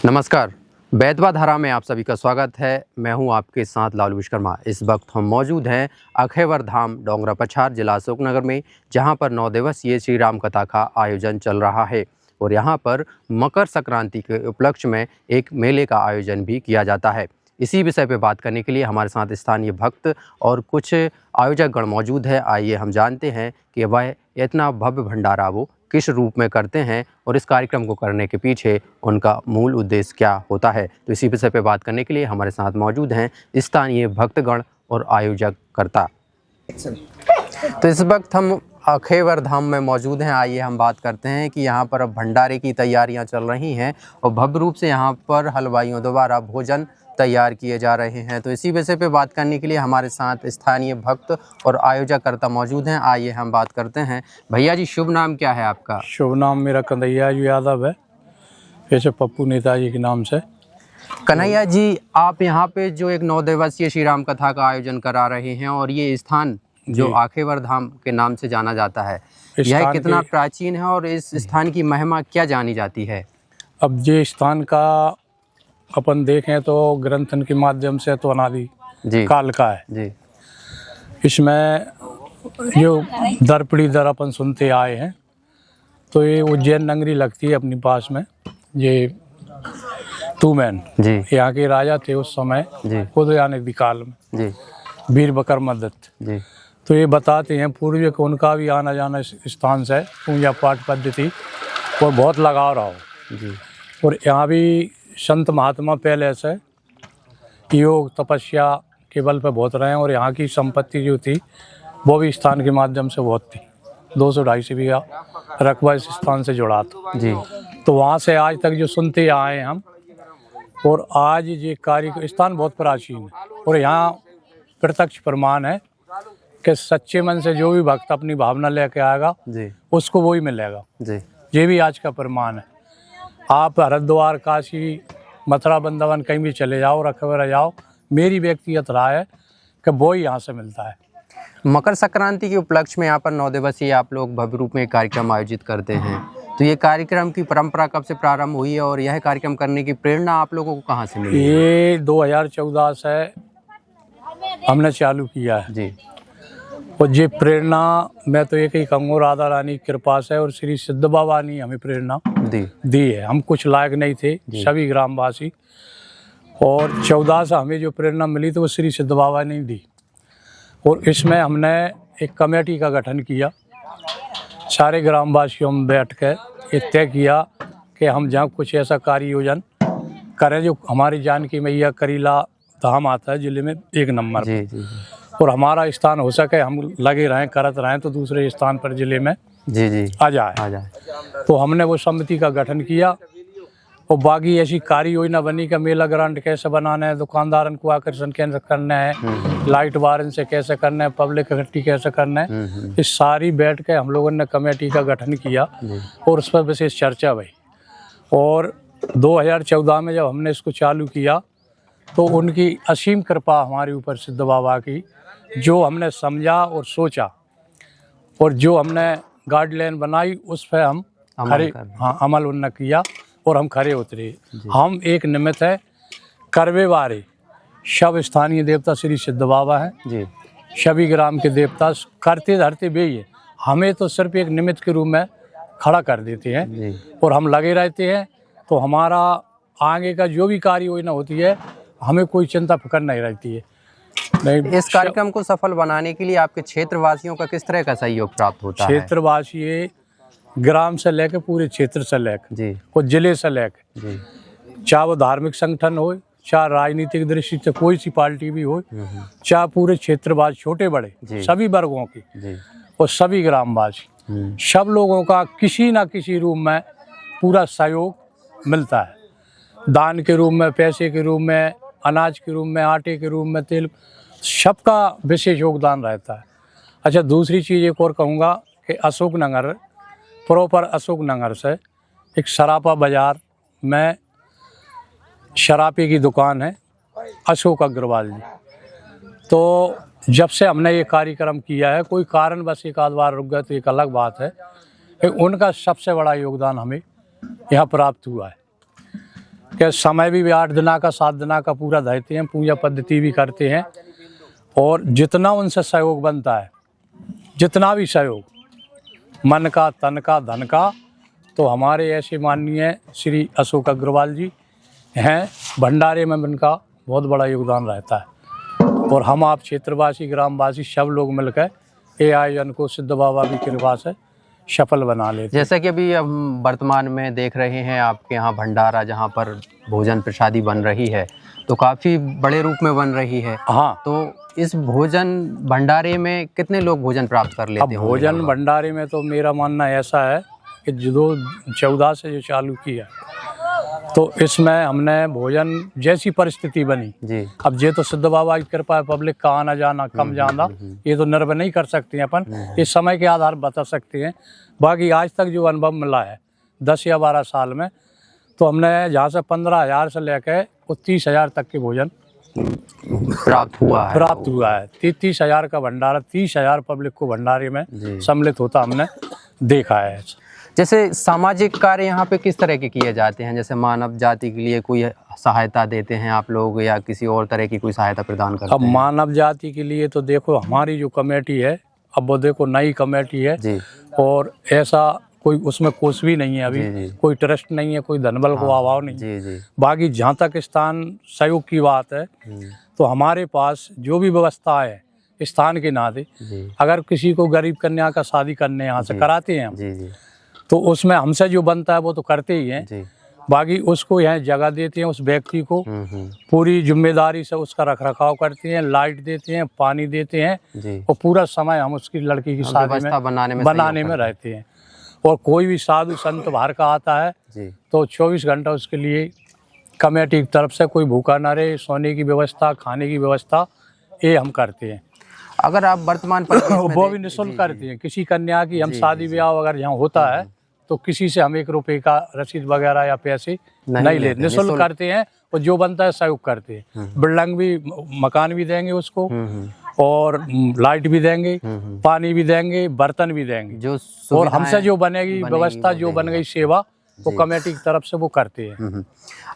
नमस्कार, बैतवा धारा में आप सभी का स्वागत है। मैं हूं आपके साथ लालू विश्वकर्मा। इस वक्त हम मौजूद हैं अखेवर धाम डोंगरा पछार जिला अशोकनगर में, जहां पर 9 दिवसीय श्री राम कथा का आयोजन चल रहा है और यहां पर मकर संक्रांति के उपलक्ष्य में एक मेले का आयोजन भी किया जाता है। इसी विषय पे बात करने के लिए हमारे साथ स्थानीय भक्त और कुछ आयोजक गण मौजूद है। आइए हम जानते हैं कि वह इतना भव्य भंडारा वो किस रूप में करते हैं और इस कार्यक्रम को करने के पीछे उनका मूल उद्देश्य क्या होता है। तो इसी विषय पे बात करने के लिए हमारे साथ मौजूद हैं स्थानीय भक्तगण और आयोजक कर्ता। तो इस वक्त हम अखेवर धाम में मौजूद हैं। आइए हम बात करते हैं कि यहाँ पर अब भंडारे की तैयारियाँ चल रही हैं और भव्य रूप से यहाँ पर हलवाइयों द्वारा भोजन तैयार किए जा रहे हैं। तो इसी विषय पे बात करने के लिए हमारे साथ स्थानीय भक्त और आयोजककर्ता मौजूद हैं। आइए हम बात करते हैं। भैया जी, शुभ नाम क्या है आपका? शुभ नाम मेरा कन्हैया यादव है, ऐसे पप्पू नेताजी के नाम से। कन्हैया जी, आप यहाँ पे जो एक 9 दिवसीय श्री राम कथा का आयोजन करा रहे हैं और ये स्थान जो अखेवर धाम के नाम से जाना जाता है, यह कितना प्राचीन है और इस स्थान की महिमा क्या जानी जाती है? अब ये स्थान का अपन देखें तो ग्रंथन के माध्यम से तो अनादि काल का है जी। इसमें जो दर पीढ़ी दर अपन सुनते आए हैं, तो ये उज्जैन नगरी लगती है अपनी पास में। ये तूमैन जी यहाँ के राजा थे उस समय उदयानिधि काल में जी, वीर बकर मदत जी। तो ये बताते हैं पूर्व को उनका भी आना जाना इस स्थान से पूजा पाठ पद्धति और बहुत लगाव रहा हो जी। और यहाँ भी संत महात्मा पहले से योग तपस्या के बल पे बहुत रहे हैं और यहाँ की संपत्ति जो थी वो भी स्थान के माध्यम से बहुत थी। 200-250 बीघा रकबा इस स्थान से जुड़ा था जी। तो वहाँ से आज तक जो सुनते आए हम, और आज ये कार्य स्थान बहुत प्राचीन है और यहाँ प्रत्यक्ष प्रमाण है कि सच्चे मन से जो भी भक्त अपनी भावना लेके आएगा जी, उसको वही मिलेगा जी। ये भी आज का प्रमाण है। आप हरिद्वार, काशी, मथुरा, वृंदावन कहीं भी चले जाओ, रखेवर जाओ, मेरी व्यक्तिगत राय है कि वो ही यहाँ से मिलता है। मकर संक्रांति के उपलक्ष्य में यहाँ पर 9 दिवसीय आप लोग भव्य रूप में कार्यक्रम आयोजित करते हैं। तो ये कार्यक्रम की परंपरा कब से प्रारंभ हुई है और यह कार्यक्रम करने की प्रेरणा आप लोगों को कहाँ से मिली? ये 2014 से हमने चालू किया है जी। और ये प्रेरणा मैं तो एक ही कहूँगा, राधा रानी की कृपा से और श्री सिद्ध बाबा ने हमें प्रेरणा दी है। हम कुछ लायक नहीं थे सभी ग्रामवासी, और 14 से हमें जो प्रेरणा मिली तो वो श्री सिद्ध बाबा ने दी। और इसमें हमने एक कमेटी का गठन किया, सारे ग्रामवासियों में बैठ कर ये तय किया कि हम जहाँ कुछ ऐसा कार्य योजन करें जो हमारी जानकी मैया करीला धाम आता है जिले में 1 नंबर जी, जी। और हमारा स्थान हो सके हम लगे रहें करत रहें तो दूसरे स्थान पर जिले में जी आ जाए। तो हमने वो समिति का गठन किया और बाकी ऐसी कार्य योजना बनी कि मेला ग्रांट कैसे बनाना है, दुकानदारन को आकर्षण कैसे करना है, लाइट वारन से कैसे करना है, पब्लिक इकट्ठी कैसे करना है, इस सारी बैठ के हम लोगों ने कमेटी का गठन किया और उस पर विशेष चर्चा हुई। और 2014 में जब हमने इसको चालू किया तो उनकी असीम कृपा हमारे ऊपर सिद्ध बाबा की, जो हमने समझा और सोचा और जो हमने गाइडलाइन बनाई उस पर हम खरे अमल उन्नत किया और हम खरे उतरे। हम एक निमित्त है करवे वारे सब स्थानीय देवता श्री सिद्ध बाबा हैं जी। सभी ग्राम के देवता करते धरते भी है, हमें तो सिर्फ एक निमित्त के रूप में खड़ा कर देते हैं और हम लगे रहते हैं। तो हमारा आगे का जो भी कार्य योजना होती है हमें कोई चिंता फिक्र नहीं रहती है। इस कार्यक्रम को सफल बनाने के लिए आपके क्षेत्रवासियों का किस तरह का सहयोग प्राप्त होता है? क्षेत्रवासी ग्राम से लेकर पूरे क्षेत्र से लेकर और जिले से लेकर, चाहे वो धार्मिक संगठन हो, चाहे राजनीतिक दृष्टि से कोई सी पार्टी भी हो, चाहे पूरे क्षेत्रवासी छोटे बड़े सभी वर्गों की और सभी ग्रामवासी, सब लोगों का किसी न किसी रूप में पूरा सहयोग मिलता है। दान के रूप में, पैसे के रूप में, अनाज के रूप में, आटे के रूप में, तेल, सबका विशेष योगदान रहता है। अच्छा, दूसरी चीज़ एक और कहूँगा कि अशोकनगर प्रॉपर अशोकनगर से एक सरापा बाज़ार में शराबे की दुकान है अशोक अग्रवाल जी। तो जब से हमने ये कार्यक्रम किया है, कोई कारण बस एक आध बार रुक गए तो एक अलग बात है, कि उनका सबसे बड़ा योगदान हमें यहाँ प्राप्त हुआ है। कि समय भी 8 दिना का 7 दिना का पूरा देते हैं, पूजा पद्धति भी करते हैं। और जितना उनसे सहयोग बनता है, जितना भी सहयोग मन का, तन का, धन का, तो हमारे ऐसे माननीय श्री अशोक अग्रवाल जी हैं, भंडारे में उनका बहुत बड़ा योगदान रहता है। और हम आप क्षेत्रवासी, ग्रामवासी सब लोग मिलकर ये आयोजन को सिद्ध बाबा की कृपा से सफल बना लेते। जैसा कि अभी हम वर्तमान में देख रहे हैं आपके यहाँ भंडारा, जहाँ पर भोजन प्रसादी बन रही है, तो काफ़ी बड़े रूप में बन रही है। हाँ, तो इस भोजन भंडारे में कितने लोग भोजन प्राप्त कर लेते हैं? भोजन भंडारे में तो मेरा मानना ऐसा है कि जो 14 से जो चालू किया, तो इसमें हमने भोजन जैसी परिस्थिति बनी जी। अब ये तो सिद्ध बाबा की कृपा है, पब्लिक का आना जाना कम जाना, ये तो निर्भर नहीं कर सकते हैं अपन, इस समय के आधार बता सकते हैं। बाकी आज तक जो अनुभव मिला है 10 या 12 साल में, तो हमने जहाँ से 15,000 से लेकर 30,000 तक के भोजन प्राप्त हुआ है। 30,000 का भंडारा, 30,000 पब्लिक को भंडारे में सम्मिलित होता हमने देखा है। जैसे सामाजिक कार्य यहाँ पे किस तरह के किए जाते हैं? जैसे मानव जाति के लिए कोई सहायता देते हैं आप लोग, या किसी और तरह की कोई सहायता प्रदान करते हैं? अब मानव जाति के लिए तो देखो हमारी जो कमेटी है, अब वो देखो नई कमेटी है जी। और ऐसा कोई उसमें कोष भी नहीं है अभी, जी। कोई ट्रस्ट नहीं है, कोई धनबल को अभाव नहीं जी जी। बाकी जहाँ तक स्थान सहयोग की बात है, तो हमारे पास जो भी व्यवस्था है स्थान के नाते, अगर किसी को गरीब कन्या का शादी करने यहाँ से कराते हैं हम, जी। तो उसमें हमसे जो बनता है वो तो करते ही हैं जी। बाकी उसको यहाँ जगह देते हैं, उस व्यक्ति को पूरी जिम्मेदारी से उसका रखरखाव करते हैं, लाइट देते हैं, पानी देते हैं जी। और पूरा समय हम उसकी लड़की की शादी में बनाने में रहते हैं। और कोई भी साधु संत बाहर का आता है जी। तो 24 घंटा उसके लिए कमेटी की तरफ से कोई भूखा न रहे, सोने की व्यवस्था, खाने की व्यवस्था, ये हम करते हैं। अगर आप वर्तमान वो भी निःशुल्क करते हैं। किसी कन्या की हम शादी ब्याह अगर यहाँ होता है तो किसी से हम 1 रुपए का रसीद वगैरह या पैसे नहीं लेते, निःशुल्क करते हैं और जो बनता है सहयोग करते हैं। बिल्डिंग भी, मकान भी देंगे उसको और लाइट भी देंगे, पानी भी देंगे, बर्तन भी देंगे, और हमसे जो बनेगी व्यवस्था, जो बन गई सेवा, वो कमेटी की तरफ से वो करते हैं।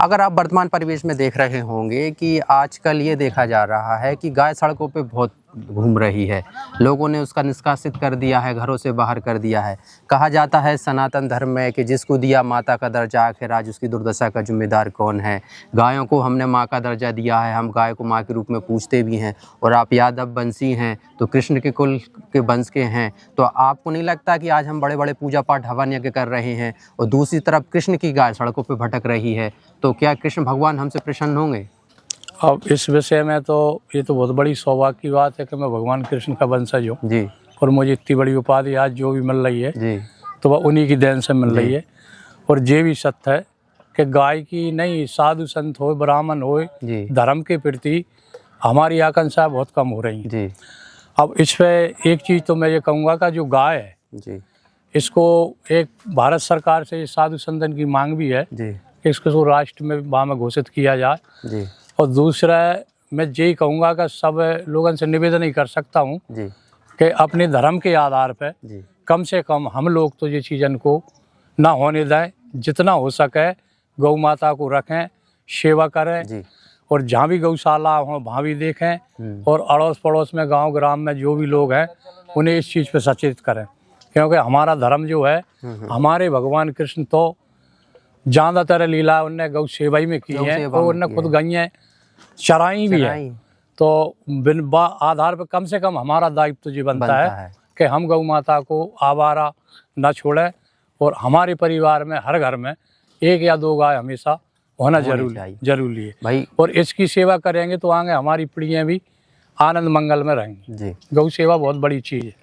अगर आप वर्तमान परिवेश में देख रहे होंगे कि आजकल ये देखा जा रहा है कि गाय सड़कों पे बहुत घूम रही है, लोगों ने उसका निष्कासित कर दिया है, घरों से बाहर कर दिया है। कहा जाता है सनातन धर्म में कि जिसको दिया माता का दर्जा, आखिर आज उसकी दुर्दशा का जिम्मेदार कौन है? गायों को हमने माँ का दर्जा दिया है, हम गाय को माँ के रूप में पूजते भी हैं, और आप यादव वंशी हैं तो कृष्ण के कुल के वंश के हैं, तो आपको नहीं लगता कि आज हम बड़े बड़े पूजा पाठ हवन यज्ञ कर रहे हैं और दूसरी तरफ कृष्ण की गाय सड़कों पर भटक रही है, तो क्या कृष्ण भगवान हमसे प्रसन्न होंगे? अब इस विषय में तो ये तो बहुत बड़ी सौभाग्य की बात है कि मैं भगवान कृष्ण का वंशज हूँ जी, और मुझे इतनी बड़ी उपाधि आज जो भी मिल रही है जी, तो वह उन्हीं की देन से मिल रही है। और ये भी सत्य है कि गाय की नहीं, साधु संत हो, ब्राह्मण हो, धर्म के प्रति हमारी आकांक्षा बहुत कम हो रही है। अब इस पर एक चीज़ तो मैं ये कहूँगा कि जो गाय है जी, इसको एक भारत सरकार से साधु संतन की मांग भी है जी, कि इसको राष्ट्र में वहाँ में घोषित किया जाए। जी, और दूसरा मैं यही कहूँगा कि सब लोगों से निवेदन ही कर सकता हूँ कि अपने धर्म के आधार पर कम से कम हम लोग तो ये चीज़न को ना होने दें, जितना हो सके गौ माता को रखें, सेवा करें, और जहाँ भी गौशाला हो वहाँ भी देखें, और अड़ोस पड़ोस में, गांव ग्राम में जो भी लोग हैं उन्हें इस चीज़ पे सचेत करें, क्योंकि हमारा धर्म जो है, हमारे भगवान कृष्ण तो ज़्यादातर लीला उनने गौ सेवा ही में की है, और उनने खुद गैया चराई भी है। तो बिन आधार पर कम से कम हमारा दायित्व जो बनता है कि हम गौ माता को आवारा न छोड़ें, और हमारे परिवार में हर घर में 1 या 2 गाय हमेशा होना जरूरी है भाई। और इसकी सेवा करेंगे तो आगे हमारी पीढ़ियाँ भी आनंद मंगल में रहेंगी। गौ सेवा बहुत बड़ी चीज़ है।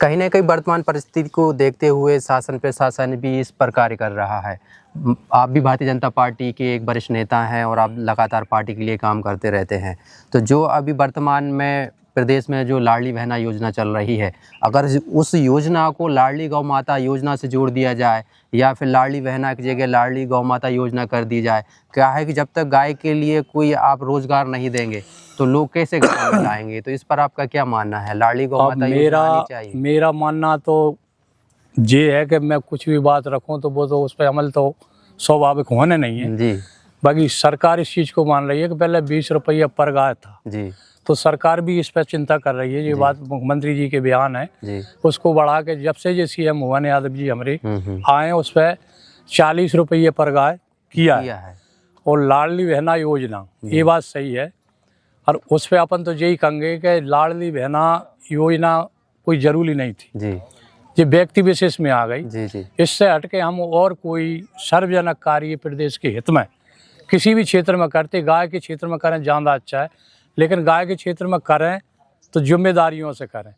कहीं ना कहीं वर्तमान परिस्थिति को देखते हुए शासन प्रशासन भी इस पर कार्य कर रहा है। आप भी भारतीय जनता पार्टी के एक वरिष्ठ नेता हैं और आप लगातार पार्टी के लिए काम करते रहते हैं, तो जो अभी वर्तमान में प्रदेश में जो लाडली बहना योजना चल रही है, अगर उस योजना को लाडली गौ माता योजना से जोड़ दिया जाए, या फिर लाडली बहना की जगह लाडली गौ माता योजना कर दी जाए, क्या है कि जब तक गाय के लिए कोई आप रोजगार नहीं देंगे तो लोग कैसे गाँव में लाएंगे? तो इस पर आपका क्या मानना है? लाडली गौ माता योजना आनी चाहिए? मेरा मानना तो ये है कि मैं कुछ भी बात रखूं तो वो तो उस पर अमल तो स्वाभाविक होने नहीं है जी। बाकी सरकार इस चीज़ को मान रही है कि पहले 20 रुपये पर गाय था जी। तो सरकार भी इस पर चिंता कर रही है। ये बात मुख्यमंत्री जी के बयान है जी। उसको बढ़ा के जब से ये CM मोहन यादव जी हमारे आए उस पर 40 रुपये पर गाय किया है। और लाडली बहना योजना ये बात सही है। और उस पर अपन तो यही कहेंगे कि लाडली बहना योजना कोई जरूरी नहीं थी जी। ये व्यक्ति विशेष में आ गई। जी जी। इससे हटके हम और कोई सार्वजनिक कार्य प्रदेश के हित में किसी भी क्षेत्र में करते, गाय के क्षेत्र में करें ज़्यादा अच्छा है, लेकिन गाय के क्षेत्र में करें तो जिम्मेदारियों से करें।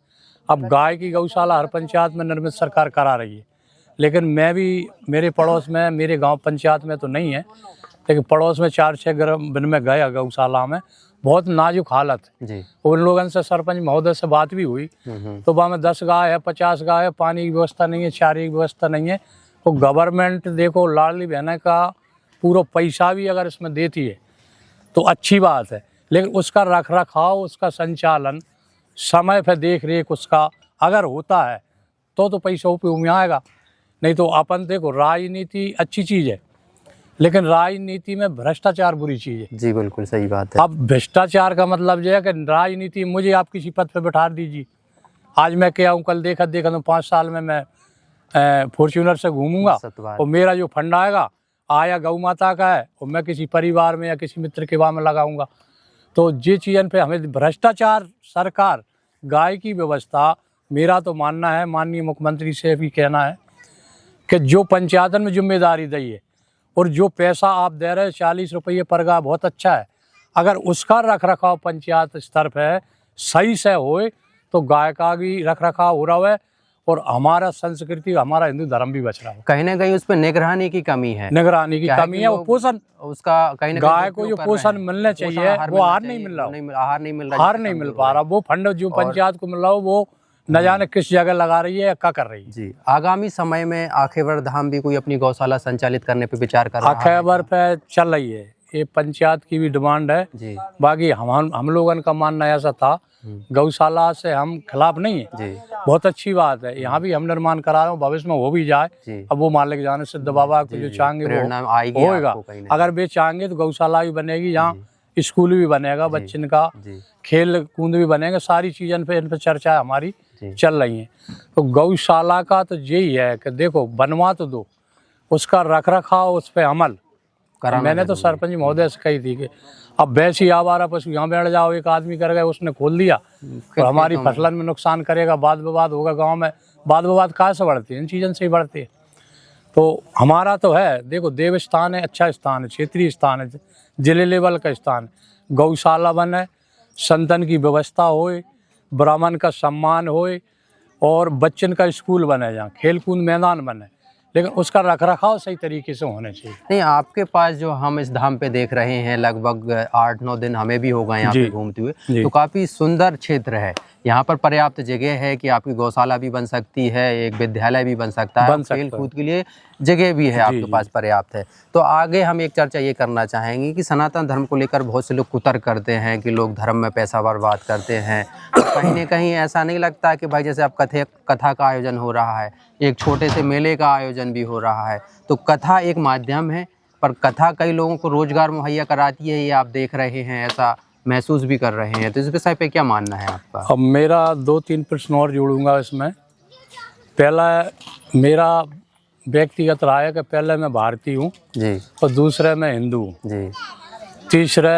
अब गाय की गौशाला हर पंचायत में निर्मित सरकार करा रही है, लेकिन मैं भी मेरे पड़ोस में, मेरे गांव पंचायत में तो नहीं है, लेकिन पड़ोस में 4-6 दिन में गया गौशाला में, बहुत नाजुक हालत है। उन लोगों से सरपंच महोदय से बात भी हुई तो वहाँ में 10 गाय है, 50 गाय है, पानी की व्यवस्था नहीं है, चारे की व्यवस्था नहीं है। तो गवर्नमेंट देखो लाडली बहना का पूरा पैसा भी अगर इसमें देती है तो अच्छी बात है, लेकिन उसका रख रखाव, उसका संचालन, समय पर देख रेख उसका अगर होता है तो पैसा पे आएगा। नहीं तो अपन देखो राजनीति अच्छी चीज़ है, लेकिन राजनीति में भ्रष्टाचार बुरी चीज़ है। जी बिल्कुल सही बात है। अब भ्रष्टाचार का मतलब ये है कि राजनीति मुझे आप किसी पद पे बैठा दीजिए, आज मैं क्या हूँ कल देखा तो 5 साल में मैं फॉर्च्यूनर से घूमूंगा और मेरा जो फंड आया गौ माता का है और मैं किसी परिवार में या किसी मित्र के में लगाऊंगा। तो ये चीज़न पे हमें भ्रष्टाचार, सरकार, गाय की व्यवस्था, मेरा तो मानना है, माननीय मुख्यमंत्री से भी कहना है कि जो पंचायतन में जिम्मेदारी दी है और जो पैसा आप दे रहे हैं 40 रुपये पर गाय बहुत अच्छा है, अगर उसका रख रखाव पंचायत स्तर पर सही से होए तो गाय का भी रख रखाव हो रहा है और हमारा संस्कृति, हमारा हिंदू धर्म भी बच रहा है। कहीं ना कहीं उस पर निगरानी की कमी है, निगरानी की कमी है। और पोषण उसका कहीं ना कहीं गाय को जो पोषण मिलने चाहिए वो आहार नहीं मिल रहा, आहार नहीं मिल पा रहा। वो फंड जो पंचायत को मिल रहा हो वो न जाने किस जगह लगा रही है या क्या कर रही है। जी। आगामी समय में आखेवर धाम भी कोई अपनी गौशाला संचालित करने पे विचार कर रहा है? आखेवर पे चल रही है, ये पंचायत की भी डिमांड है जी। बाकी हम लोगों का मानना ऐसा था, गौशाला से हम खिलाफ नहीं है जी। बहुत अच्छी बात है, यहाँ भी हम निर्माण करा रहे हो, भविष्य में हो भी जाए। अब वो मालिक जाने सिद्ध बाबा को जो चाहेंगे वो होगा। अगर वे चाहेंगे तो गौशाला भी बनेगी, यहाँ स्कूल भी बनेगा, बच्चन का खेल कूद भी बनेगा, सारी चीज़न पे इन पर चर्चा हमारी चल रही है। तो गौशाला का तो यही है कि देखो बनवा तो दो, उसका रख रखाव, उस पर अमल। मैंने तो सरपंच महोदय से कही थी कि अब वैसे ही आवारा पशु यहाँ बैठ जाओ, एक आदमी कर गया उसने खोल दिया तो हमारी फसलन में नुकसान करेगा, वाद विवाद होगा गांव में। वाद विवाद कहाँ से बढ़ते हैं? इन चीज़ों से ही बढ़ते हैं। तो हमारा तो है, देखो देव स्थान है, अच्छा स्थान है, क्षेत्रीय स्थान है, जिले लेवल का स्थान, गौशाला बने, संतन की व्यवस्था होए, ब्राह्मण का सम्मान होए और बच्चन का स्कूल बने, जहाँ खेल कूद मैदान बने, लेकिन उसका रख रखाव सही तरीके से होना चाहिए। नहीं, आपके पास जो हम इस धाम पे देख रहे हैं लगभग 8-9 दिन हमें भी हो गए यहाँ पे घूमते हुए, तो काफ़ी सुंदर क्षेत्र है। यहाँ पर पर्याप्त जगह है कि आपकी गौशाला भी बन सकती है, एक विद्यालय भी बन सकता है, खेल कूद के लिए जगह भी है आपके पास पर्याप्त है। तो आगे हम एक चर्चा ये करना चाहेंगे कि सनातन धर्म को लेकर बहुत से लोग कुतर्क करते हैं कि लोग धर्म में पैसा बर्बाद करते हैं। तो कहीं ना कहीं ऐसा नहीं लगता कि भाई जैसे अब कथा का आयोजन हो रहा है, एक छोटे से मेले का आयोजन भी हो रहा है, तो कथा एक माध्यम है, पर कथा कई लोगों को रोजगार मुहैया कराती है, ये आप देख रहे हैं, ऐसा महसूस भी कर रहे हैं। तो इस विषय पे क्या मानना है आपका? अब मेरा 2-3 प्रश्न और जोड़ूंगा इसमें। पहला मेरा व्यक्तिगत राय है कि पहले मैं भारतीय हूँ जी, और दूसरे मैं हिंदू हूँ जी, तीसरे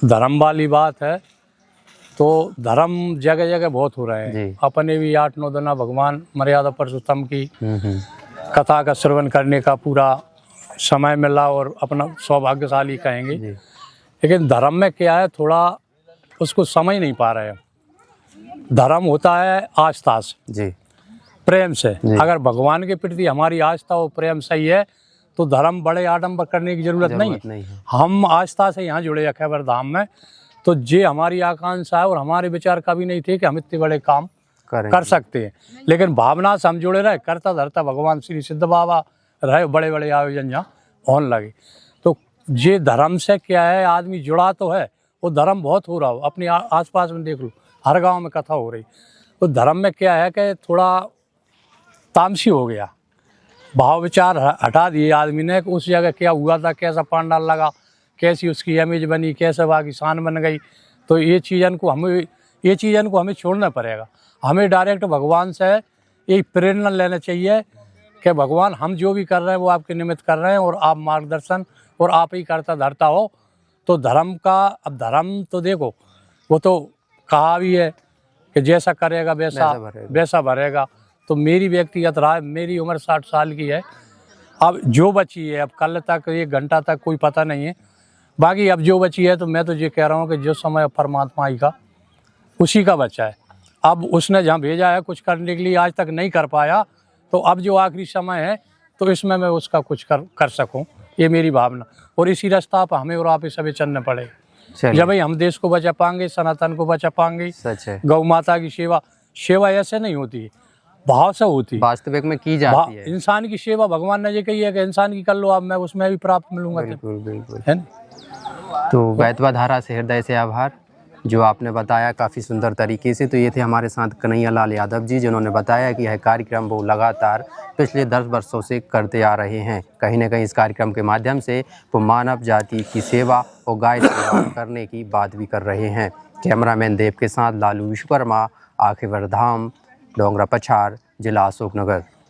धर्म वाली बात है। तो धर्म जगह जगह बहुत हो रहे हैं। अपने भी 8-9 दिन भगवान मर्यादा पुरुषोत्तम की कथा का श्रवण करने का पूरा समय मिला और अपना सौभाग्यशाली कहेंगे। लेकिन धर्म में क्या है, थोड़ा उसको समझ नहीं पा रहे हैं। धर्म होता है आस्था से जी, प्रेम से। अगर भगवान के प्रति हमारी आस्था और प्रेम सही है तो धर्म बड़े आडंबर करने की जरूरत नहीं है। हम आस्था से यहाँ जुड़े अखेवर धाम में, तो ये हमारी आकांक्षा है और हमारे विचार कभी नहीं थे कि हम इतने बड़े काम कर सकते हैं, लेकिन भावना से हम जुड़े रहे, करता धरता भगवान श्री सिद्ध बाबा रहे, बड़े बड़े आयोजन यहाँ होने लगे। तो ये धर्म से क्या है, आदमी जुड़ा तो है, वो धर्म बहुत हो रहा हो, अपने आसपास में देख लो, हर गांव में कथा हो रही। तो धर्म में क्या है कि थोड़ा तामसी हो गया, भाव विचार हटा दिए आदमी ने कि उस जगह क्या हुआ था, कैसा पंडाल लगा, कैसी उसकी इमेज बनी, कैसे वहाँ की शान बन गई। तो ये चीज़न को हमें छोड़ना पड़ेगा। हमें डायरेक्ट भगवान से यही प्रेरणा लेना चाहिए कि भगवान हम जो भी कर रहे हैं वो आपके निमित्त कर रहे हैं, और आप मार्गदर्शन और आप ही करता धरता हो। तो धर्म का, अब धर्म तो देखो वो तो कहा भी है कि जैसा करेगा वैसा भरेगा। तो मेरी व्यक्तिगत राय, मेरी उम्र 60 साल की है, अब जो बची है, अब कल तक 1 घंटा तक कोई पता नहीं है, बाकी अब जो बची है तो मैं तो ये कह रहा हूँ कि जो समय परमात्मा ही का उसी का बचा है। अब उसने जहाँ भेजा है कुछ करने के लिए, आज तक नहीं कर पाया, तो अब जो आखिरी समय है तो इसमें मैं उसका कुछ कर सकूं, ये मेरी भावना। और इसी रास्ता पर हमें और आप ही सभी चलने पड़े। जब भाई हम देश को बचा पाएंगे, सनातन को बचा पाएंगे। सच है। गौ माता की सेवा ऐसे नहीं होती है, भाव से होती है, वास्तविक में की जाती है। इंसान की सेवा भगवान ने ये कही है कि इंसान की कर लो, अब मैं उसमें भी प्राप्त मिलूंगा। बिल्कुल बिल्कुल है ना? तो वैतवा धारा से हृदय से आभार, जो आपने बताया काफ़ी सुंदर तरीके से। तो ये थे हमारे साथ कन्हैया लाल यादव जी, जिन्होंने बताया कि यह कार्यक्रम वो लगातार पिछले 10 वर्षों से करते आ रहे हैं। कहीं ना कहीं इस कार्यक्रम के माध्यम से वो मानव जाति की सेवा और गाय सेवा करने की बात भी कर रहे हैं। कैमरामैन देव के साथ लालू विश्वकर्मा, आखेवर धाम, डोंगरा पछार, जिला अशोकनगर।